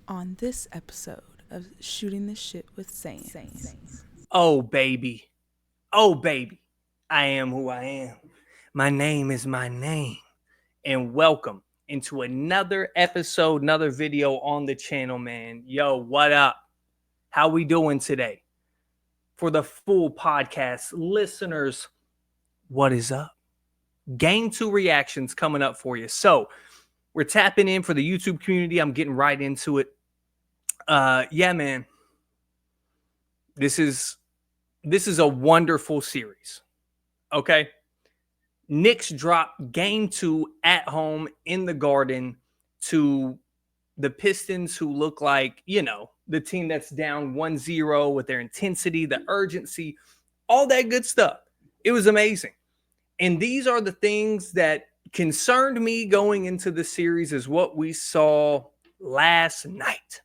on this episode of Shooting the Shit with Saints. Oh, baby. Oh, baby. I am who I am. My name is my name. And welcome into another episode, another video on the channel, man. Yo, what up? How we doing today? For the full podcast listeners, what is up? Game 2 reactions coming up for you. So, we're tapping in for the YouTube community. I'm getting right into it. Yeah, man. This is a wonderful series. Okay. Knicks dropped game 2 at home in the Garden to the Pistons, who look like, the team that's down 1-0 with their intensity, the urgency, all that good stuff. It was amazing. And these are the things that concerned me going into the series, is what we saw last night.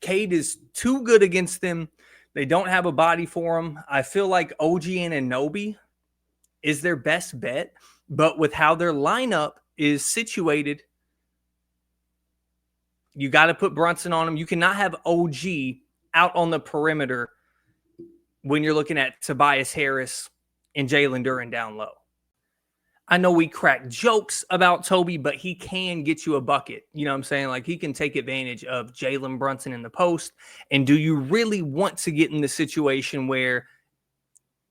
Cade is too good against them. They don't have a body for him. I feel like OG Anunoby is their best bet, but with how their lineup is situated, you got to put Brunson on him. You cannot have OG out on the perimeter when you're looking at Tobias Harris and Jalen Duren down low. I know we crack jokes about Toby, but he can get you a bucket. You know what I'm saying? Like, he can take advantage of Jalen Brunson in the post. And do you really want to get in the situation where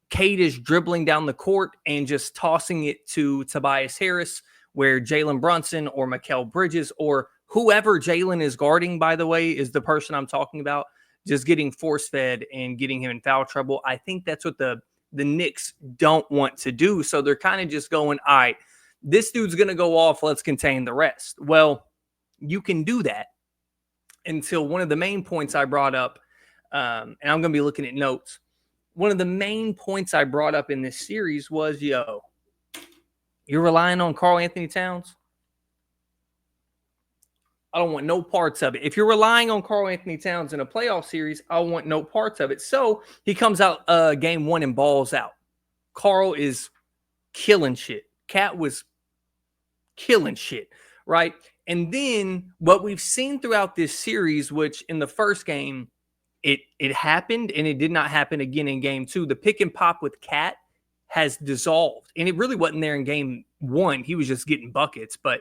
Cade is dribbling down the court and just tossing it to Tobias Harris, where Jalen Brunson or Mikal Bridges or whoever Jalen is guarding, by the way, is the person I'm talking about, just getting force-fed and getting him in foul trouble? I think that's what the Knicks don't want to do. So they're kind of just going, all right, this dude's going to go off. Let's contain the rest. Well, you can do that until one of the main points I brought up, and I'm going to be looking at notes. One of the main points I brought up in this series was, you're relying on Karl-Anthony Towns? I don't want no parts of it. If you're relying on Karl-Anthony Towns in a playoff series, I want no parts of it. So he comes out game 1 and balls out. Karl is killing shit. Cat was killing shit, right? And then what we've seen throughout this series, which in the first game, it happened, and it did not happen again in game 2. The pick and pop with Cat has dissolved. And it really wasn't there in game 1. He was just getting buckets, but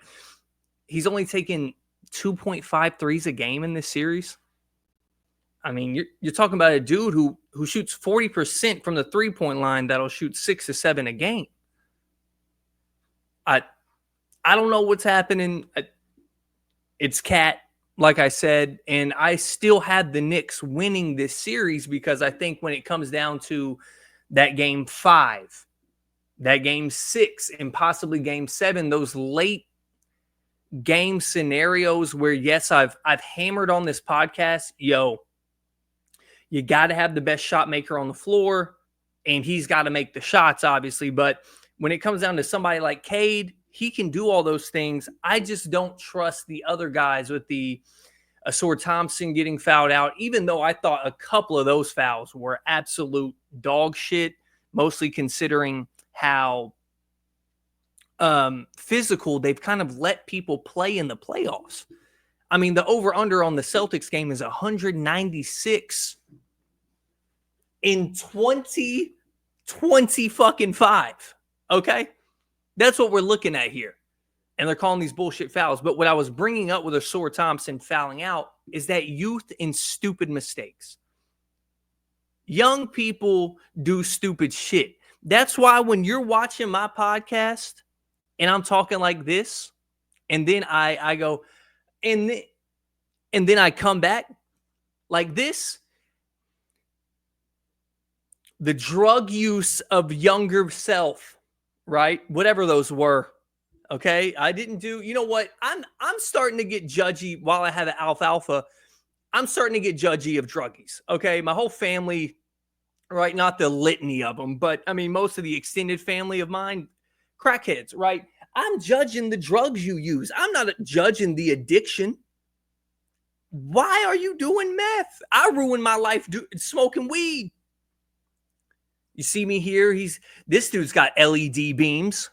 he's only taken 2.5 threes a game in this series. I mean, you're talking about a dude who shoots 40% from the three-point line that'll shoot 6 to 7 a game. I don't know what's happening. It's Cat, like I said, and I still had the Knicks winning this series, because I think when it comes down to that game 5, that game 6, and possibly game 7, those late game scenarios where, yes, I've hammered on this podcast, you got to have the best shot maker on the floor, and he's got to make the shots, obviously. But when it comes down to somebody like Cade, he can do all those things. I just don't trust the other guys with the Asor Thompson getting fouled out, even though I thought a couple of those fouls were absolute dog shit, mostly considering how physical they've kind of let people play in the playoffs. I mean, the over-under on the Celtics game is 196 in 2025. Okay? That's what we're looking at here. And they're calling these bullshit fouls. But what I was bringing up with Asor Thompson fouling out is that youth and stupid mistakes. Young people do stupid shit. That's why when you're watching my podcast and I'm talking like this, and then I go, and then I come back like this, the drug use of younger self, right? Whatever those were, okay? I didn't do, you know what? I'm starting to get judgy while I have an alfalfa. I'm starting to get judgy of druggies, okay? My whole family, right? Not the litany of them, but I mean, most of the extended family of mine, crackheads, right? I'm judging the drugs you use. I'm not judging the addiction. Why are you doing meth? I ruined my life smoking weed. You see me here? This dude's got LED beams.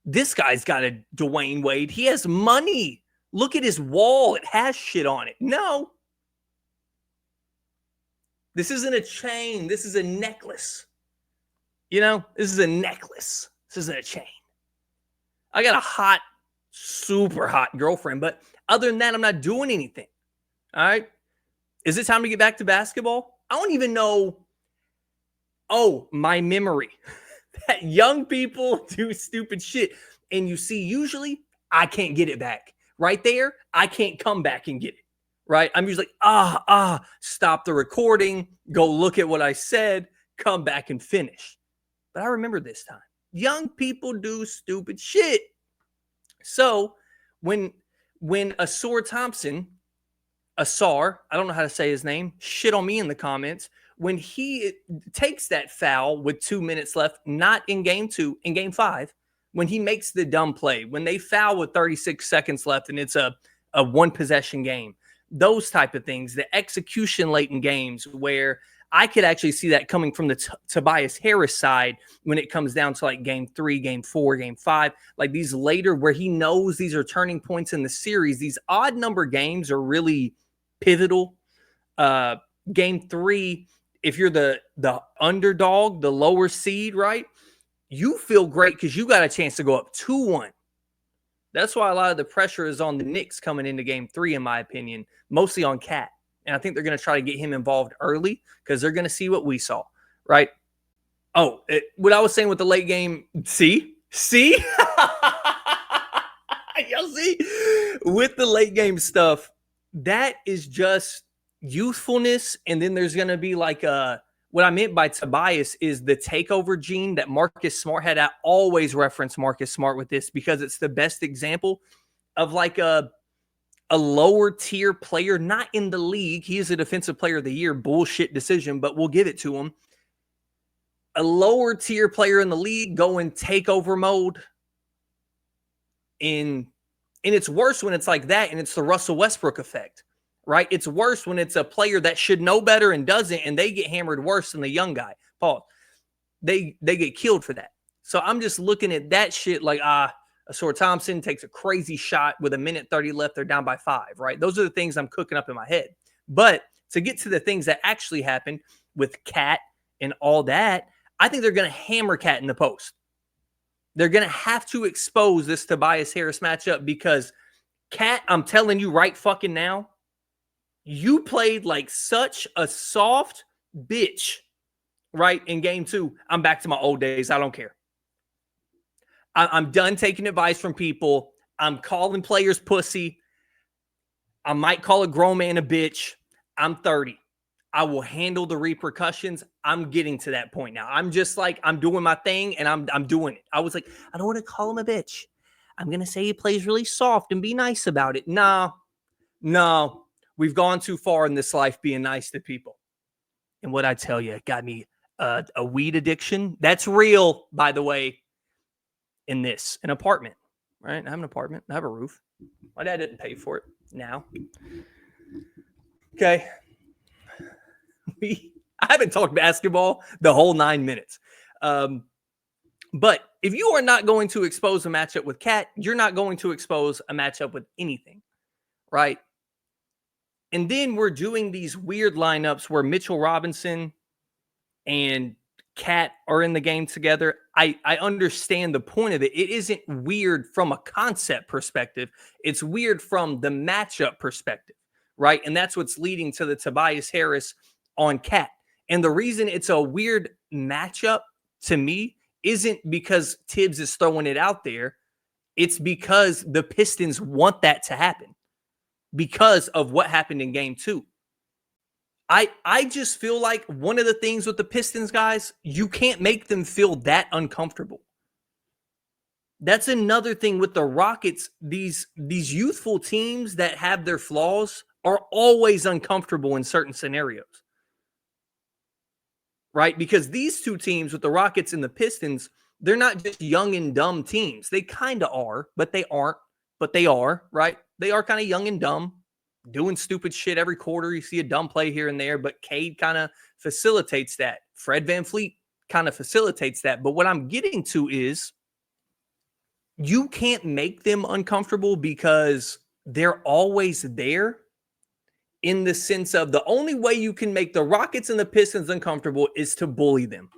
This guy's got a Dwayne Wade. He has money Look at his wall. It has shit on it. No. This isn't a chain. This is a necklace. You know, this is a necklace. This isn't a chain. I got a hot, super hot girlfriend, but other than that, I'm not doing anything. All right. Is it time to get back to basketball? I don't even know. Oh, my memory. That young people do stupid shit. And you see, usually I can't get it back. Right there, I can't come back and get it. Right? I'm usually stop the recording, go look at what I said, come back and finish. But I remember this time. Young people do stupid shit. So when Asar Thompson, Asar, I don't know how to say his name, shit on me in the comments, when he takes that foul with 2 minutes left, not in game 2, in game 5, when he makes the dumb play, when they foul with 36 seconds left and it's a one possession game, those type of things, the execution late in games where I could actually see that coming from the Tobias Harris side when it comes down to like game 3, game 4, game 5, like these later where he knows these are turning points in the series. These odd number games are really pivotal. Game 3, if you're the underdog, the lower seed, right? You feel great because you got a chance to go up 2-1. That's why a lot of the pressure is on the Knicks coming into game 3, in my opinion, mostly on Cat. And I think they're going to try to get him involved early because they're going to see what we saw, right? Oh, what I was saying with the late game, see? Y'all see? With the late game stuff, that is just youthfulness. And then there's going to be like what I meant by Tobias is the takeover gene that Marcus Smart had. I always reference Marcus Smart with this because it's the best example of like a lower tier player, not in the league. He is a defensive player of the year, bullshit decision, but we'll give it to him. A lower tier player in the league go in takeover mode. And it's worse when it's like that, and it's the Russell Westbrook effect. Right? It's worse when it's a player that should know better and doesn't, and they get hammered worse than the young guy. Paul, they get killed for that. So I'm just looking at that shit like, Asar Thompson takes a crazy shot with 1:30 left. They're down by 5, right? Those are the things I'm cooking up in my head. But to get to the things that actually happened with Cat and all that, I think they're going to hammer Cat in the post. They're going to have to expose this Tobias Harris matchup because Cat, I'm telling you right fucking now, you played like such a soft bitch, right? In game 2, I'm back to my old days. I don't care. I'm done taking advice from people. I'm calling players pussy. I might call a grown man a bitch. I'm 30. I will handle the repercussions. I'm getting to that point now. I'm just like, I'm doing my thing and I'm doing it. I was like, I don't want to call him a bitch. I'm going to say he plays really soft and be nice about it. No. We've gone too far in this life being nice to people. And what I tell you, got me a weed addiction. That's real, by the way, in an apartment, right? I have an apartment. I have a roof. My dad didn't pay for it now. Okay. I haven't talked basketball the whole 9 minutes. But if you are not going to expose a matchup with Cat, you're not going to expose a matchup with anything, right? And then we're doing these weird lineups where Mitchell Robinson and Cat are in the game together. I understand the point of it. It isn't weird from a concept perspective. It's weird from the matchup perspective, right? And that's what's leading to the Tobias Harris on Cat. And the reason it's a weird matchup to me isn't because Tibbs is throwing it out there. It's because the Pistons want that to happen because of what happened in game 2. I just feel like one of the things with the Pistons, guys, you can't make them feel that uncomfortable. That's another thing with the Rockets. These youthful teams that have their flaws are always uncomfortable in certain scenarios. Right? Because these two teams with the Rockets and the Pistons, they're not just young and dumb teams. They kind of are, but they aren't. But they are, right? They are kind of young and dumb, doing stupid shit every quarter. You see a dumb play here and there, but Cade kind of facilitates that. Fred VanVleet kind of facilitates that. But what I'm getting to is you can't make them uncomfortable because they're always there in the sense of the only way you can make the Rockets and the Pistons uncomfortable is to bully them,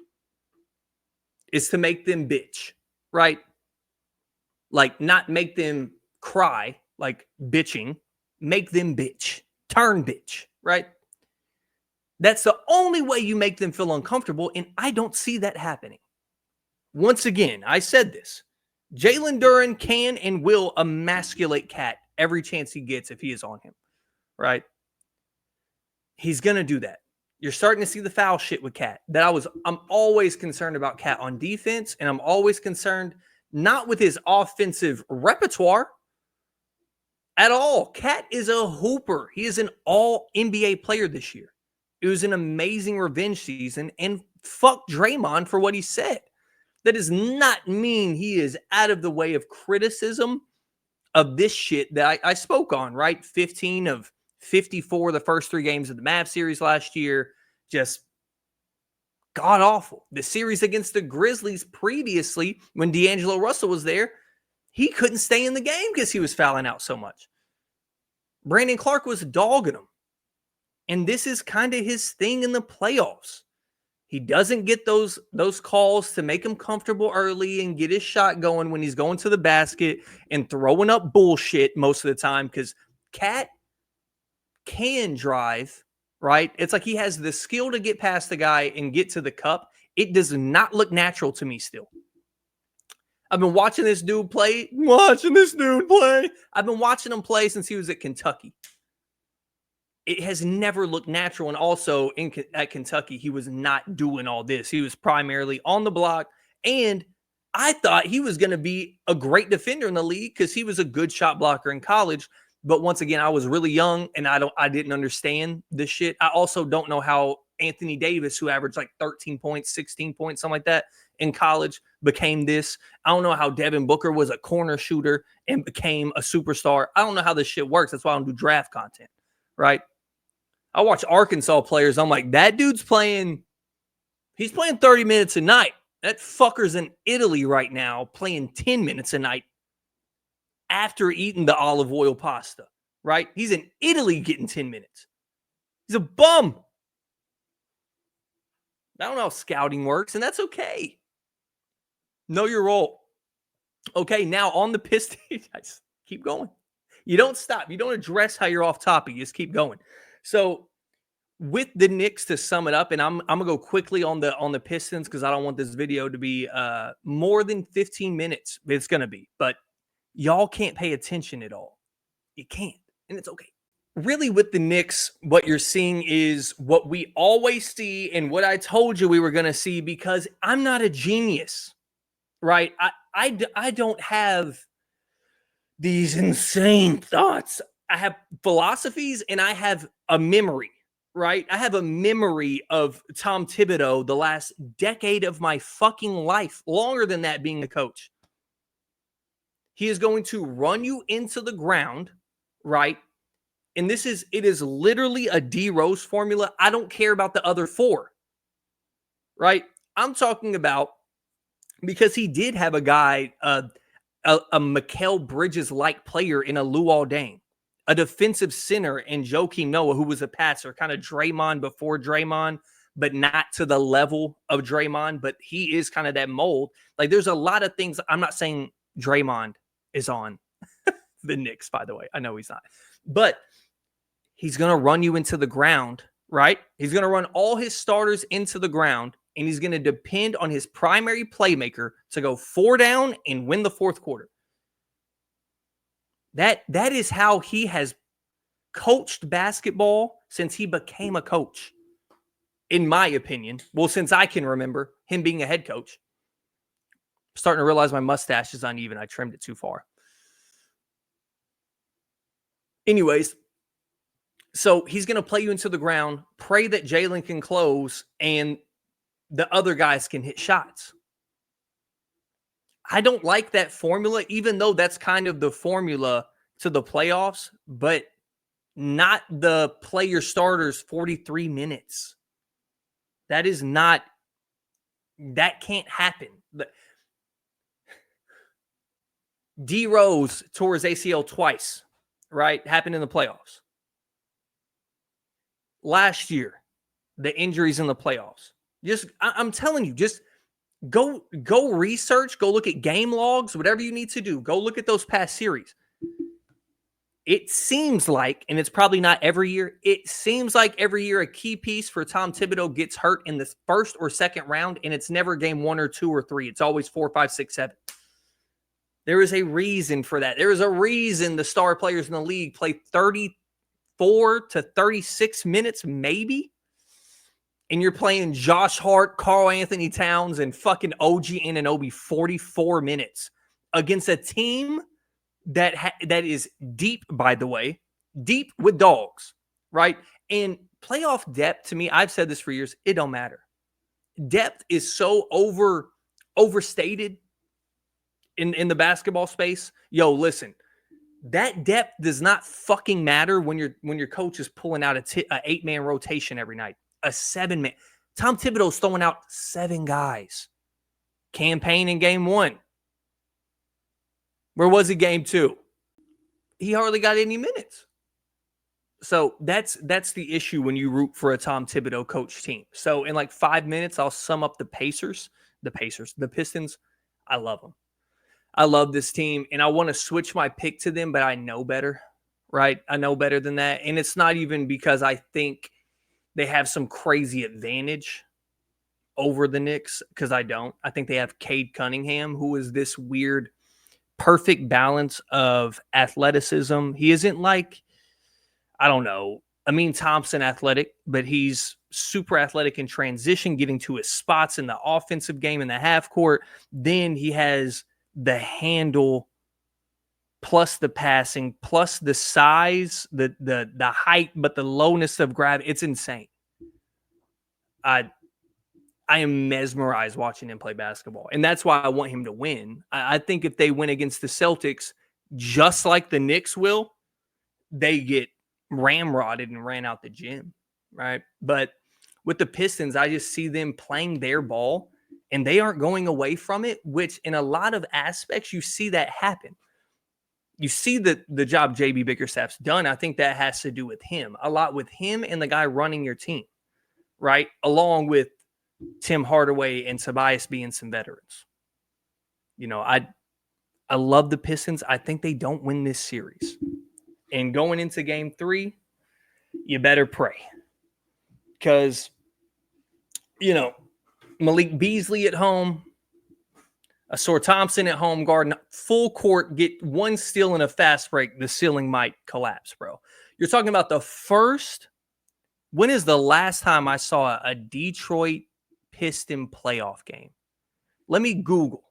is to make them bitch, right? Like, not make them cry, like bitching, make them bitch, turn bitch, right? That's the only way you make them feel uncomfortable, and I don't see that happening. Once again, I said this. Jalen Duren can and will emasculate Cat every chance he gets if he is on him, right? He's going to do that. You're starting to see the foul shit with Cat. I'm always concerned about Cat on defense, and I'm always concerned not with his offensive repertoire at all. Cat is a hooper. He is an all NBA player this year. It was an amazing revenge season, and fuck Draymond for what he said. That does not mean he is out of the way of criticism of this shit that I spoke on, right? 15 of 54 the first 3 games of the Mavs series last year. Just god awful. The series against the Grizzlies previously, when D'Angelo Russell was there, he couldn't stay in the game because he was fouling out so much. Brandon Clark was dogging him. And this is kind of his thing in the playoffs. He doesn't get those calls to make him comfortable early and get his shot going when he's going to the basket and throwing up bullshit most of the time, because Cat can drive, right? It's like he has the skill to get past the guy and get to the cup. It does not look natural to me still. I've been watching this dude play. I've been watching him play since he was at Kentucky. It has never looked natural. And also at Kentucky, he was not doing all this. He was primarily on the block. And I thought he was going to be a great defender in the league because he was a good shot blocker in college. But once again, I was really young and I didn't understand this shit. I also don't know how Anthony Davis, who averaged like 13 points, 16 points, something like that in college, became this. I don't know how Devin Booker was a corner shooter and became a superstar. I don't know how this shit works. That's why I don't do draft content, right? I watch Arkansas players. I'm like, that dude's he's playing 30 minutes a night. That fucker's in Italy right now playing 10 minutes a night after eating the olive oil pasta, right? He's in Italy getting 10 minutes. He's a bum. I don't know how scouting works, and that's okay. Know your role. Okay, now on the Pistons, keep going. You don't stop. You don't address how you're off topic. You just keep going. So with the Knicks, to sum it up, and I'm gonna go quickly on the Pistons because I don't want this video to be more than 15 minutes. It's gonna be, but y'all can't pay attention at all. You can't, and it's okay. Really, with the Knicks, what you're seeing is what we always see and what I told you we were gonna see, because I'm not a genius, right? I don't have these insane thoughts. I have philosophies and I have a memory, right? I have a memory of Tom Thibodeau the last decade of my fucking life, longer than that being a coach. He is going to run you into the ground, right? And it is literally a D Rose formula. I don't care about the other 4, right? I'm talking about, because he did have a guy, a Mikal Bridges-like player in a Luol Deng, a defensive center in Joakim Noah, who was a passer, kind of Draymond before Draymond, but not to the level of Draymond, but he is kind of that mold. Like, there's a lot of things. I'm not saying Draymond is on the Knicks, by the way. I know he's not. But he's going to run you into the ground, right? He's going to run all his starters into the ground, and he's going to depend on his primary playmaker to go 4 down and win the fourth quarter. That is how he has coached basketball since he became a coach, in my opinion. Well, since I can remember him being a head coach. I'm starting to realize my mustache is uneven. I trimmed it too far. Anyways, so he's going to play you into the ground, pray that Jalen can close, and the other guys can hit shots. I don't like that formula, even though that's kind of the formula to the playoffs, but not the player starters 43 minutes. That can't happen. D Rose tore his ACL twice right? Happened in the playoffs. Last year, the injuries in the playoffs. I'm telling you, just go research, go look at game logs, whatever you need to do. Go look at those past series. It seems like, and it's probably not every year, it seems like every year a key piece for Tom Thibodeau gets hurt in the first or second round, and it's never game 1 or 2 or 3. It's always 4, 5, 6, 7. There is a reason for that. There is a reason the star players in the league play 34 to 36 minutes, maybe. And you're playing Josh Hart, Karl-Anthony Towns, and fucking OG Anunoby 44 minutes against a team that is deep, by the way, deep with dogs, right? And playoff depth, to me, I've said this for years, it don't matter. Depth is so overstated in the basketball space. Yo, listen, that depth does not fucking matter when your coach is pulling out a 8-man rotation every night, a 7-man. Tom Thibodeau's throwing out 7 guys. Campaign in game 1. Where was he game 2? He hardly got any minutes. So that's the issue when you root for a Tom Thibodeau coach team. So in like 5 minutes, I'll sum up the Pistons. I love them. I love this team, and I want to switch my pick to them, but I know better, right? I know better than that. And it's not even because I think they have some crazy advantage over the Knicks, because I don't. I think they have Cade Cunningham, who is this weird perfect balance of athleticism. He isn't like, I don't know, Amin Thompson athletic, but he's super athletic in transition, getting to his spots in the offensive game in the half court. Then he has the handle plus the passing plus the size, the height, but the lowness of gravity. It's insane. I am mesmerized watching him play basketball. And that's why I want him to win. I think if they win against the Celtics, just like the Knicks will, they get ramrodded and ran out the gym, right? But with the Pistons, I just see them playing their ball, and they aren't going away from it, which in a lot of aspects, you see that happen. You see the job JB Bickerstaff's done. I think that has to do with him. A lot with him and the guy running your team, right? Along with Tim Hardaway and Tobias being some veterans. You know, I love the Pistons. I think they don't win this series. And going into game 3, you better pray. Because, you know, Malik Beasley at home, Asor Thompson at home guarding full court, get one steal and a fast break, the ceiling might collapse, bro. You're talking about the first. When is the last time I saw a Detroit Piston playoff game? Let me Google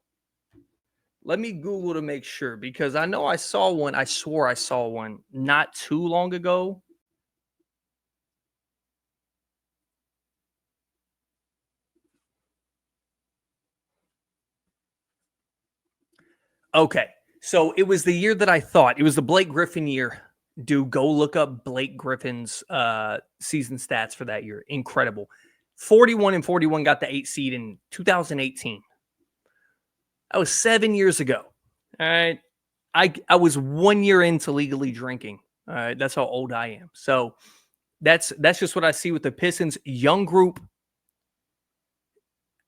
to make sure, because I know I saw one. I swore I saw one not too long ago. Okay, so it was the year that I thought. It was the Blake Griffin year. Dude, go look up Blake Griffin's season stats for that year. Incredible. 41-41 got the 8 seed in 2018. That was 7 years ago. All right. I was 1 year into legally drinking. All right. That's how old I am. So that's just what I see with the Pistons. Young group.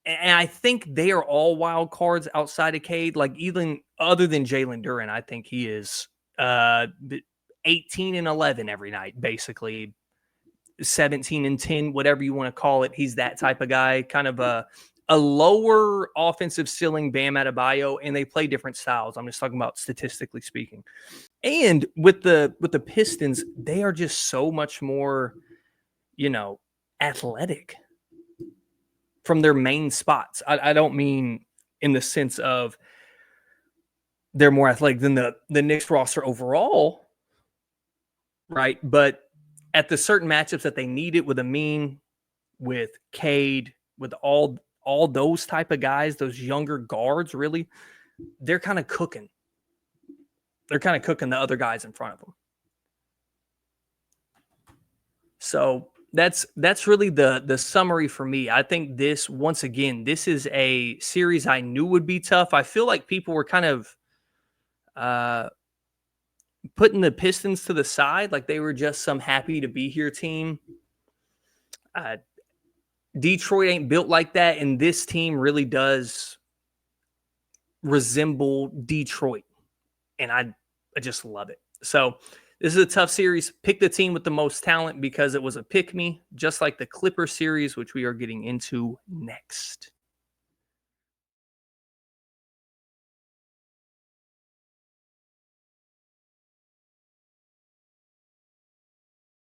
And I think they are all wild cards outside of Cade. Like, even other than Jalen Duren, I think he is 18-11 every night, basically 17-10, whatever you want to call it. He's that type of guy, kind of a lower offensive ceiling Bam Adebayo, and they play different styles. I'm just talking about statistically speaking. And with the Pistons, they are just so much more, you know, athletic from their main spots. I don't mean in the sense of they're more athletic than the Knicks roster overall, right? But at the certain matchups that they needed with Amin, with Cade, with all those type of guys, those younger guards, really, they're kind of cooking. They're kind of cooking the other guys in front of them. So that's really the summary for me. I think this, once again, this is a series I knew would be tough. I feel like people were kind of putting the Pistons to the side, like they were just some happy to be here team. Detroit ain't built like that, and this team really does resemble Detroit, and I just love it. So this is a tough series. Pick the team with the most talent because it was a pick me, just like the Clipper series, which we are getting into next.